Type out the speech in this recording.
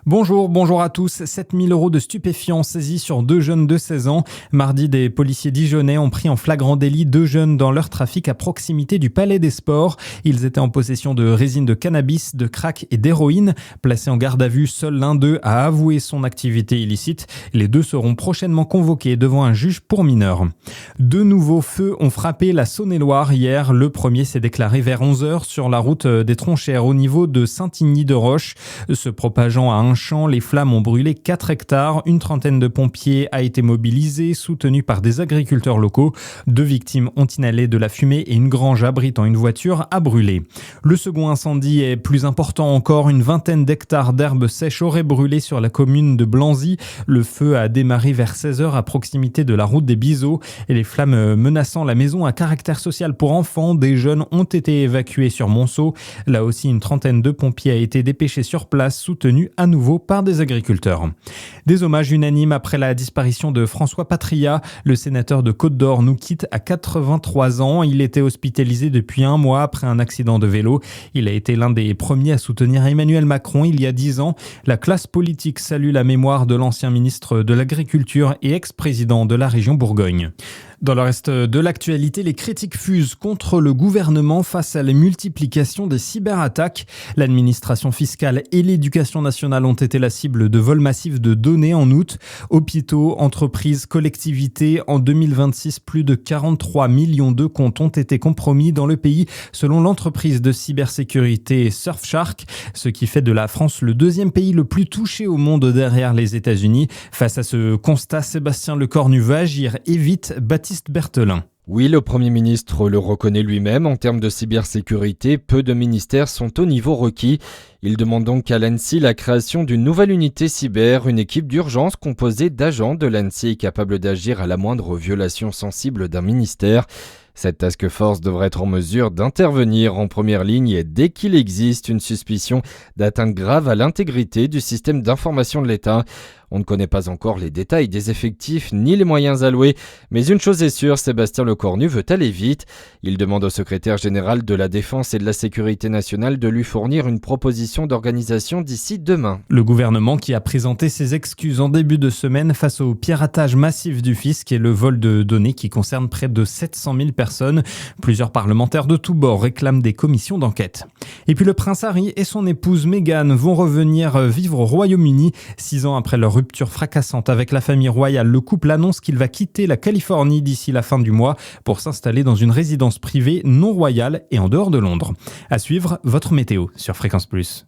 Bonjour à tous. 7 000 € de stupéfiants saisis sur 2 jeunes de 16 ans. Mardi, des policiers dijonnais ont pris en flagrant délit 2 jeunes dans leur trafic à proximité du Palais des Sports. Ils étaient en possession de résine de cannabis, de crack et d'héroïne. Placés en garde à vue, seul l'un d'eux a avoué son activité illicite. Les deux seront prochainement convoqués devant un juge pour mineurs. 2 nouveaux feux ont frappé la Saône-et-Loire hier. Le premier s'est déclaré vers 11h sur la route des Tronchères au niveau de Saint-Igny-de-Roche. Se propageant à un champ, les flammes ont brûlé 4 hectares. Une trentaine de pompiers a été mobilisée, soutenus par des agriculteurs locaux. 2 victimes ont inhalé de la fumée et une grange abritant une voiture a brûlé. Le second incendie est plus important encore. Une vingtaine d'hectares d'herbes sèches auraient brûlé sur la commune de Blanzy. Le feu a démarré vers 16h à proximité de la route des Bizeaux. Et les flammes menaçant la maison à caractère social pour enfants, des jeunes ont été évacués sur Monceau. Là aussi, une trentaine de pompiers a été dépêchée sur place, soutenus à nouveau par des agriculteurs. Des hommages unanimes après la disparition de François Patria. Le sénateur de Côte-d'Or nous quitte à 83 ans. Il était hospitalisé depuis 1 mois après un accident de vélo. Il a été l'un des premiers à soutenir Emmanuel Macron il y a 10 ans. La classe politique salue la mémoire de l'ancien ministre de l'Agriculture et ex-président de la région Bourgogne. Dans le reste de l'actualité, les critiques fusent contre le gouvernement face à la multiplication des cyberattaques. L'administration fiscale et l'éducation nationale ont été la cible de vols massifs de données en août. Hôpitaux, entreprises, collectivités, en 2026, plus de 43 millions de comptes ont été compromis dans le pays, selon l'entreprise de cybersécurité Surfshark, ce qui fait de la France le 2e pays le plus touché au monde derrière les États-Unis. Face à ce constat, Sébastien Lecornu veut agir et vite. Baptiste Berthelin. Oui, le Premier ministre le reconnaît lui-même. En termes de cybersécurité, peu de ministères sont au niveau requis. Il demande donc à l'ANSSI la création d'une nouvelle unité cyber, une équipe d'urgence composée d'agents de l'ANSSI capable d'agir à la moindre violation sensible d'un ministère. Cette task force devrait être en mesure d'intervenir en première ligne dès qu'il existe une suspicion d'atteinte grave à l'intégrité du système d'information de l'État. On ne connaît pas encore les détails des effectifs ni les moyens alloués, mais une chose est sûre, Sébastien Lecornu veut aller vite. Il demande au secrétaire général de la Défense et de la Sécurité nationale de lui fournir une proposition d'organisation d'ici demain. Le gouvernement qui a présenté ses excuses en début de semaine face au piratage massif du fisc et le vol de données qui concerne près de 700 000 personnes. Plusieurs parlementaires de tous bords réclament des commissions d'enquête. Et puis le prince Harry et son épouse Meghan vont revenir vivre au Royaume-Uni 6 ans après leur rupture fracassante avec la famille royale. Le couple annonce qu'il va quitter la Californie d'ici la fin du mois pour s'installer dans une résidence privée non royale et en dehors de Londres. À suivre, votre météo sur Fréquence Plus.